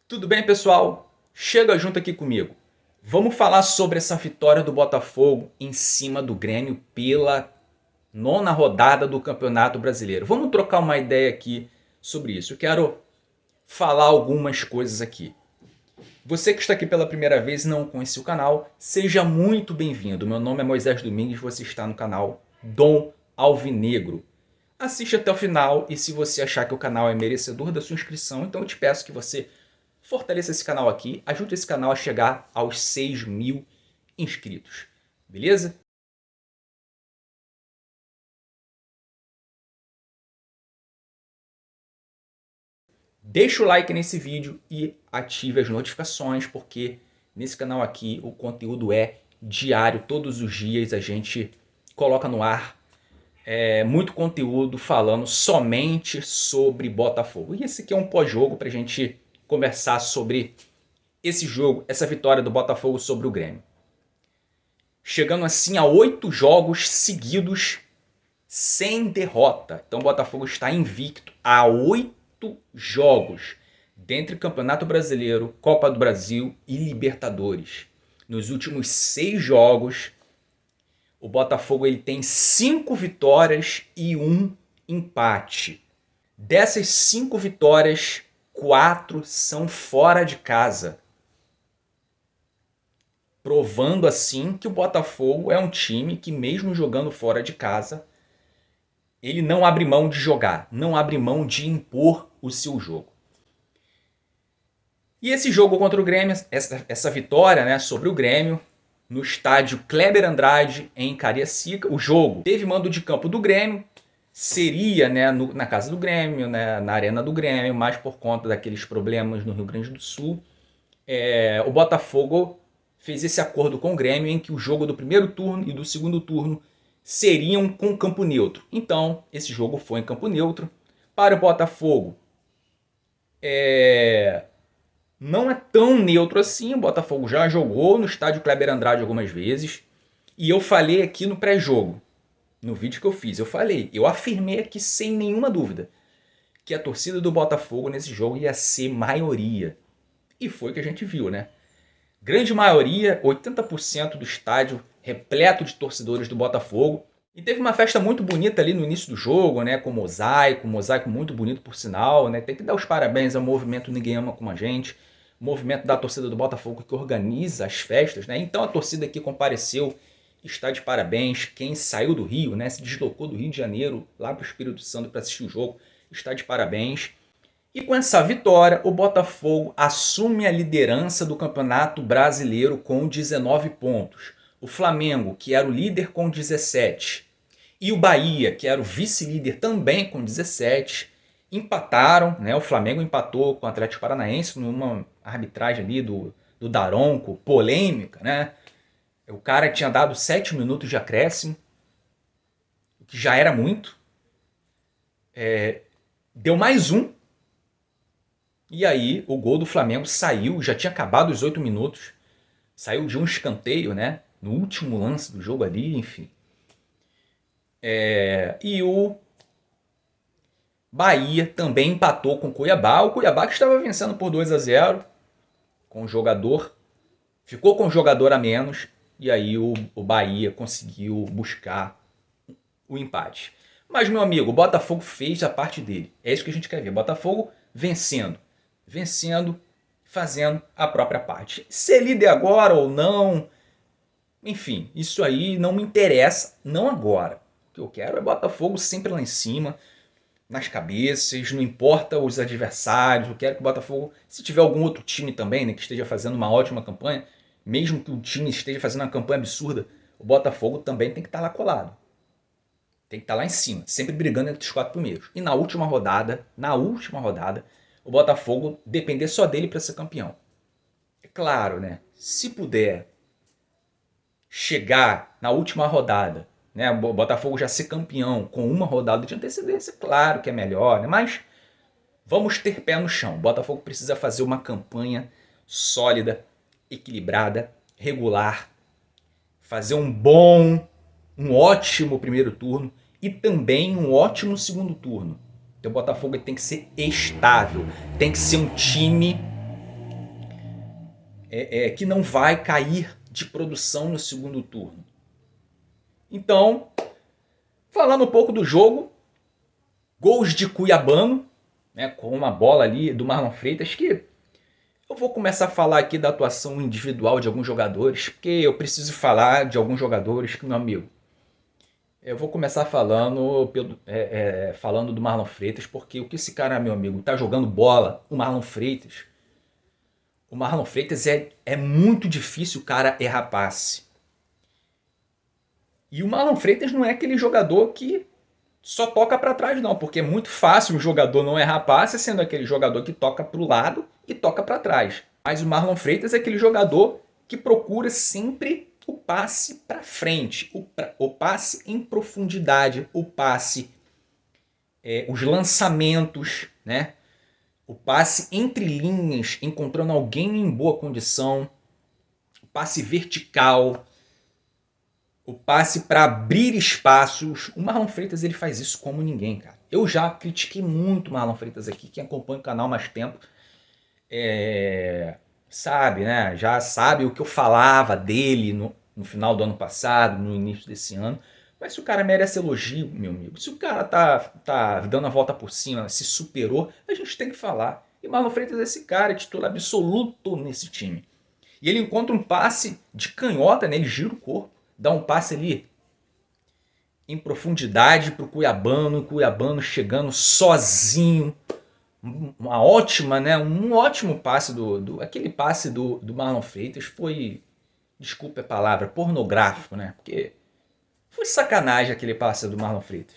Tudo bem, pessoal? Chega junto aqui comigo. Vamos falar sobre essa vitória do Botafogo em cima do Grêmio pela nona rodada do Campeonato Brasileiro. Vamos trocar uma ideia aqui sobre isso. Eu quero falar algumas coisas aqui. Você que está aqui pela primeira vez e não conhece o canal, seja muito bem-vindo. Meu nome é Moisés Domingues, você está no canal Dom Alvinegro. Assiste até o final e se você achar que o canal é merecedor da sua inscrição, então eu te peço que você fortaleça esse canal aqui, ajude esse canal a chegar aos 6.000 inscritos, beleza? Deixa o like nesse vídeo e ative as notificações, porque nesse canal aqui o conteúdo é diário, todos os dias a gente coloca no ar muito conteúdo falando somente sobre Botafogo. E esse aqui é um pós-jogo para a gente conversar sobre esse jogo, essa vitória do Botafogo sobre o Grêmio. Chegando assim a 8 jogos seguidos sem derrota. Então o Botafogo está invicto a 8 jogos dentre Campeonato Brasileiro, Copa do Brasil e Libertadores. Nos últimos 6 jogos, o Botafogo ele tem 5 vitórias e 1 empate. Dessas 5 vitórias, 4 são fora de casa, provando assim que o Botafogo é um time que, mesmo jogando fora de casa, ele não abre mão de jogar, não abre mão de impor o seu jogo. E esse jogo contra o Grêmio, essa vitória, né, sobre o Grêmio, no estádio Kleber Andrade, em Cariacica, o jogo teve mando de campo do Grêmio, seria, né, na casa do Grêmio, né, na arena do Grêmio, mas por conta daqueles problemas no Rio Grande do Sul, o Botafogo fez esse acordo com o Grêmio em que o jogo do primeiro turno e do segundo turno seriam com campo neutro. Então, esse jogo foi em campo neutro. Para o Botafogo, não é tão neutro assim. O Botafogo já jogou no estádio Kleber Andrade algumas vezes. E eu falei aqui no pré-jogo, no vídeo que eu fiz, eu afirmei aqui sem nenhuma dúvida que a torcida do Botafogo nesse jogo ia ser maioria. E foi o que a gente viu, né? Grande maioria, 80% do estádio repleto de torcedores do Botafogo. E teve uma festa muito bonita ali no início do jogo, né, com mosaico, um mosaico muito bonito por sinal, né? Tem que dar os parabéns ao movimento Ninguém Ama Como a Gente, o movimento da torcida do Botafogo que organiza as festas, né? Então a torcida que compareceu está de parabéns. Quem saiu do Rio, né, se deslocou do Rio de Janeiro lá para o Espírito Santo para assistir o jogo, está de parabéns. E com essa vitória, o Botafogo assume a liderança do Campeonato Brasileiro com 19 pontos. O Flamengo, que era o líder, com 17. E o Bahia, que era o vice-líder, também com 17. Empataram, né? O Flamengo empatou com o Atlético Paranaense numa arbitragem ali do Daronco, polêmica, né? O cara tinha dado 7 minutos de acréscimo, o que já era muito. Deu mais um. E aí o gol do Flamengo saiu, já tinha acabado os 8 minutos. Saiu de um escanteio, né? No último lance do jogo ali, enfim. E o Bahia também empatou com o Cuiabá. O Cuiabá que estava vencendo por 2-0 com o jogador. Ficou com o jogador a menos. E aí o Bahia conseguiu buscar o empate. Mas, meu amigo, o Botafogo fez a parte dele. É isso que a gente quer ver. Botafogo vencendo, fazendo a própria parte. Ser líder agora ou não, enfim, isso aí não me interessa, não agora. O que eu quero é Botafogo sempre lá em cima, nas cabeças, não importa os adversários. Eu quero que o Botafogo, se tiver algum outro time também, né, que esteja fazendo uma ótima campanha, mesmo que o time esteja fazendo uma campanha absurda, o Botafogo também tem que estar lá colado. Tem que estar lá em cima, sempre brigando entre os 4 primeiros. E na última rodada, o Botafogo depender só dele para ser campeão. É claro, né? Se puder chegar na última rodada, né, o Botafogo já ser campeão com uma rodada de antecedência, claro que é melhor, né? Mas vamos ter pé no chão. O Botafogo precisa fazer uma campanha sólida, equilibrada, regular, fazer um ótimo primeiro turno e também um ótimo segundo turno. Então o Botafogo tem que ser estável, tem que ser um time que não vai cair de produção no segundo turno. Então, falando um pouco do jogo, gols de Cuiabano, né, com uma bola ali do Marlon Freitas, que eu vou começar a falar aqui da atuação individual de alguns jogadores, porque eu preciso falar de alguns jogadores que, meu amigo, eu vou começar falando do Marlon Freitas, porque o que esse cara, meu amigo, tá jogando bola, o Marlon Freitas é muito difícil o cara errar passe. E o Marlon Freitas não é aquele jogador que só toca para trás não, porque é muito fácil um jogador não errar passe sendo aquele jogador que toca para o lado e toca para trás. Mas o Marlon Freitas é aquele jogador que procura sempre o passe para frente, o passe em profundidade, o passe, os lançamentos, né? O passe entre linhas, encontrando alguém em boa condição, o passe vertical, o passe para abrir espaços. O Marlon Freitas ele faz isso como ninguém, cara. Eu já critiquei muito o Marlon Freitas aqui. Quem acompanha o canal há mais tempo sabe, né? Já sabe o que eu falava dele no final do ano passado, no início desse ano. Mas se o cara merece elogio, meu amigo, se o cara tá dando a volta por cima, se superou, a gente tem que falar. E Marlon Freitas é esse cara, é titular absoluto nesse time. E ele encontra um passe de canhota, né? Ele gira o corpo, dá um passe ali em profundidade pro Cuiabano, o Cuiabano chegando sozinho. Uma ótima, né? Um ótimo passe aquele passe do Marlon Freitas foi, desculpe a palavra, pornográfico, né? Porque foi sacanagem aquele passe do Marlon Freitas.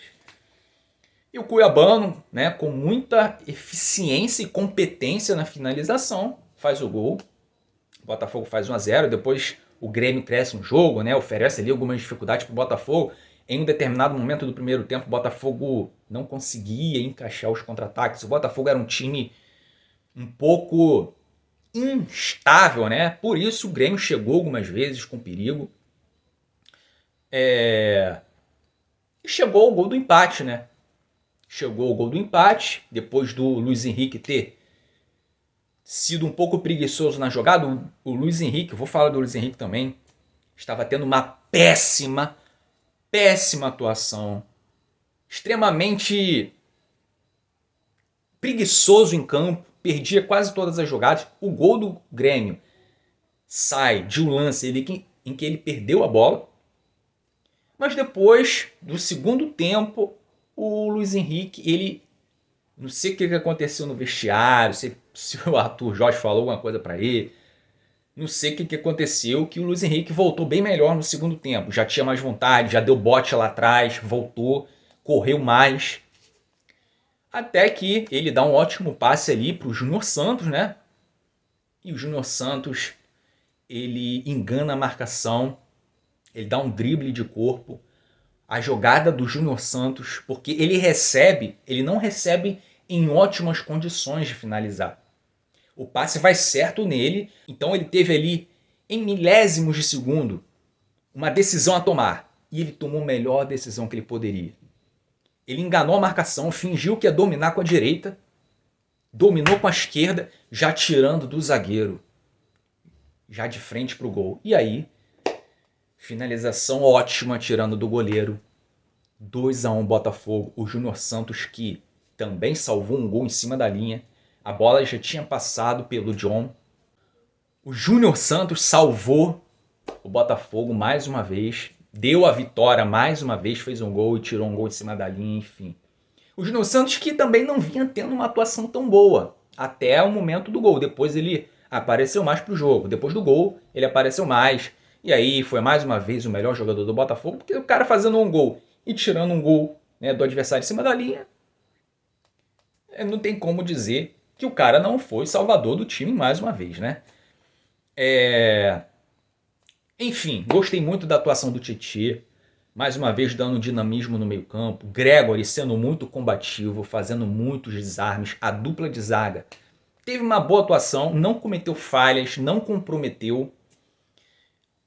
E o Cuiabano, né, com muita eficiência e competência na finalização, faz o gol. O Botafogo faz 1-0, depois o Grêmio cresce no jogo, né, oferece ali algumas dificuldades para o Botafogo. Em um determinado momento do primeiro tempo, o Botafogo não conseguia encaixar os contra-ataques. O Botafogo era um time um pouco instável, né? Por isso o Grêmio chegou algumas vezes com perigo. E chegou o gol do empate, né? Chegou o gol do empate, depois do Luiz Henrique ter sido um pouco preguiçoso na jogada. O Luiz Henrique, vou falar do Luiz Henrique também, estava tendo uma péssima atuação. Extremamente preguiçoso em campo, perdia quase todas as jogadas. O gol do Grêmio sai de um lance em que ele perdeu a bola. Mas depois do segundo tempo, o Luiz Henrique, ele, não sei o que aconteceu no vestiário, se o Arthur Jorge falou alguma coisa para ele, não sei o que aconteceu, que o Luiz Henrique voltou bem melhor no segundo tempo. Já tinha mais vontade, já deu bote lá atrás, voltou, correu mais. Até que ele dá um ótimo passe ali para o Júnior Santos, né? E o Júnior Santos, ele engana a marcação, ele dá um drible de corpo. A jogada do Júnior Santos, porque ele não recebe em ótimas condições de finalizar. O passe vai certo nele, então ele teve ali, em milésimos de segundo, uma decisão a tomar. E ele tomou a melhor decisão que ele poderia. Ele enganou a marcação, fingiu que ia dominar com a direita, dominou com a esquerda, já tirando do zagueiro, já de frente para o gol. E aí, finalização ótima, tirando do goleiro. 2-1 Botafogo. O Júnior Santos, que também salvou um gol em cima da linha. A bola já tinha passado pelo John. O Júnior Santos salvou o Botafogo mais uma vez. Deu a vitória mais uma vez. Fez um gol e tirou um gol em cima da linha, enfim. O Júnior Santos que também não vinha tendo uma atuação tão boa. Até o momento do gol. Depois ele apareceu mais pro jogo. Depois do gol, ele apareceu mais. E aí foi mais uma vez o melhor jogador do Botafogo. Porque o cara fazendo um gol e tirando um gol, né, do adversário em cima da linha, não tem como dizer que o cara não foi salvador do time mais uma vez, né? Enfim, gostei muito da atuação do Tietê, mais uma vez dando dinamismo no meio campo. Gregory sendo muito combativo, fazendo muitos desarmes. A dupla de zaga teve uma boa atuação, não cometeu falhas, não comprometeu.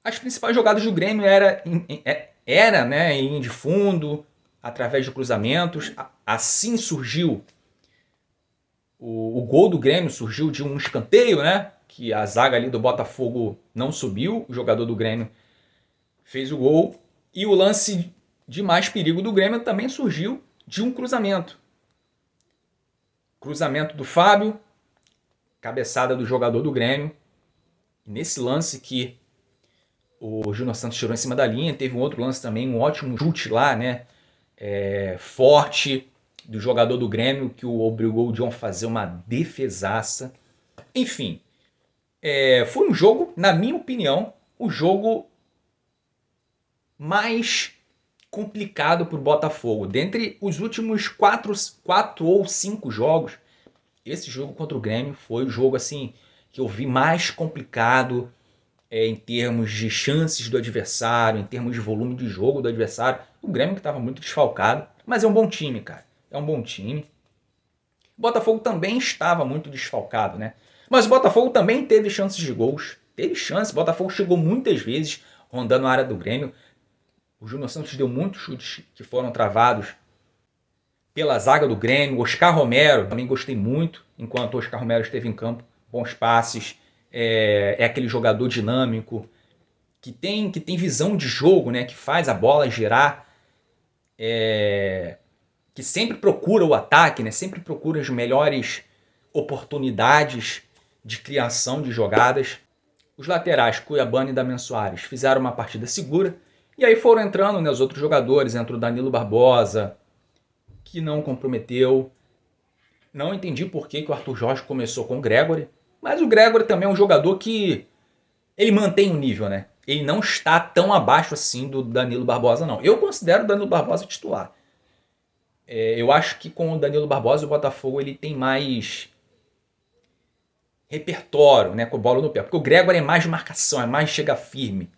As principais jogadas do Grêmio era, né, em linha de fundo, através de cruzamentos. Assim surgiu o gol do Grêmio, surgiu de um escanteio, né? que a zaga ali do Botafogo não subiu, o jogador do Grêmio fez o gol. E o lance de mais perigo do Grêmio também surgiu de um cruzamento. Cruzamento do Fábio, cabeçada do jogador do Grêmio. E nesse lance que o Júnior Santos tirou em cima da linha, teve um outro lance também, um ótimo chute lá, né? Forte do jogador do Grêmio, que obrigou o John a fazer uma defesaça. Enfim, foi um jogo, na minha opinião, o jogo mais complicado para o Botafogo. Dentre os últimos 4 ou 5 jogos, esse jogo contra o Grêmio foi o jogo assim que eu vi mais complicado em termos de chances do adversário, em termos de volume de jogo do adversário. O Grêmio que estava muito desfalcado, mas é um bom time, cara. É um bom time. O Botafogo também estava muito desfalcado, né? Mas o Botafogo também teve chances de gols. Teve chance. O Botafogo chegou muitas vezes rondando a área do Grêmio. O Júnior Santos deu muitos chutes que foram travados pela zaga do Grêmio. Oscar Romero, também gostei muito, enquanto o Oscar Romero esteve em campo. Bons passes. É aquele jogador dinâmico que tem visão de jogo, né? Que faz a bola girar. Que sempre procura o ataque, né? Sempre procura as melhores oportunidades de criação de jogadas. Os laterais, Cuiabano e Damian Soares, fizeram uma partida segura. E aí foram entrando, né, os outros jogadores. Entrou o Danilo Barbosa, que não comprometeu. Não entendi por que o Arthur Jorge começou com o Gregory. Mas o Gregory também é um jogador que ele mantém o nível, né? Ele não está tão abaixo assim do Danilo Barbosa, não. Eu considero o Danilo Barbosa titular. Eu acho que com o Danilo Barbosa o Botafogo ele tem mais repertório, né, com a bola no pé. Porque o Gregory é mais de marcação, é mais de chegar firme,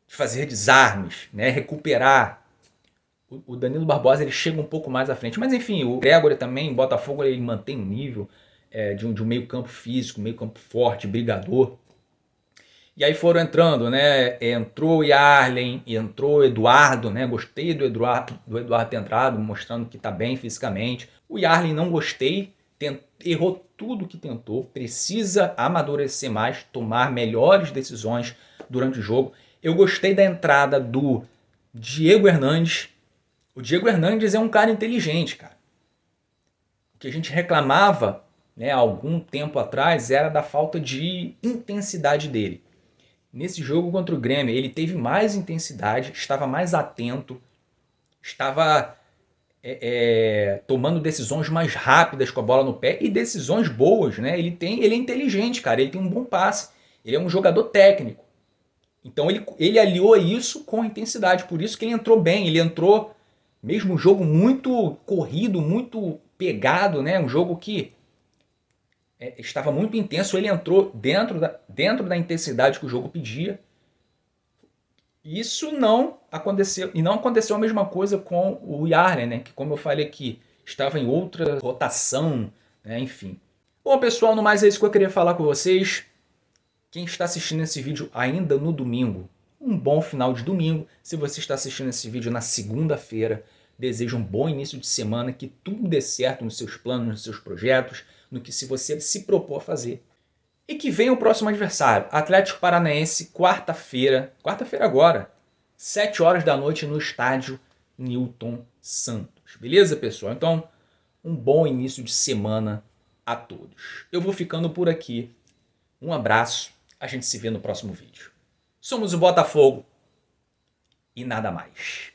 de fazer desarmes, né, recuperar. O Danilo Barbosa ele chega um pouco mais à frente. Mas enfim, o Gregory também, o Botafogo, ele mantém um nível de um meio campo físico, meio campo forte, brigador. E aí foram entrando, né? Entrou o Yarlen, entrou o Eduardo, né? Gostei do Eduardo ter entrado, mostrando que tá bem fisicamente. O Yarlen não gostei, errou tudo que tentou, precisa amadurecer mais, tomar melhores decisões durante o jogo. Eu gostei da entrada do Diego Hernandes. O Diego Hernandes é um cara inteligente, cara. O que a gente reclamava, né, há algum tempo atrás era da falta de intensidade dele. Nesse jogo contra o Grêmio, ele teve mais intensidade, estava mais atento, estava tomando decisões mais rápidas com a bola no pé e decisões boas, né? Ele é inteligente, cara, ele tem um bom passe, ele é um jogador técnico. Então ele aliou isso com a intensidade, por isso que ele entrou bem, ele entrou mesmo um jogo muito corrido, muito pegado, né? Um jogo que estava muito intenso, ele entrou dentro da intensidade que o jogo pedia. Isso não aconteceu, e não aconteceu a mesma coisa com o Yarlen, né? Que como eu falei aqui, estava em outra rotação, né? Enfim. Bom, pessoal, no mais é isso que eu queria falar com vocês. Quem está assistindo esse vídeo ainda no domingo, um bom final de domingo. Se você está assistindo esse vídeo na segunda-feira, desejo um bom início de semana, que tudo dê certo nos seus planos, nos seus projetos, no que se você se propor a fazer. E que venha o próximo adversário, Atlético Paranaense, quarta-feira agora, 7 horas da noite no estádio Newton Santos. Beleza, pessoal? Então, um bom início de semana a todos. Eu vou ficando por aqui. Um abraço, a gente se vê no próximo vídeo. Somos o Botafogo e nada mais.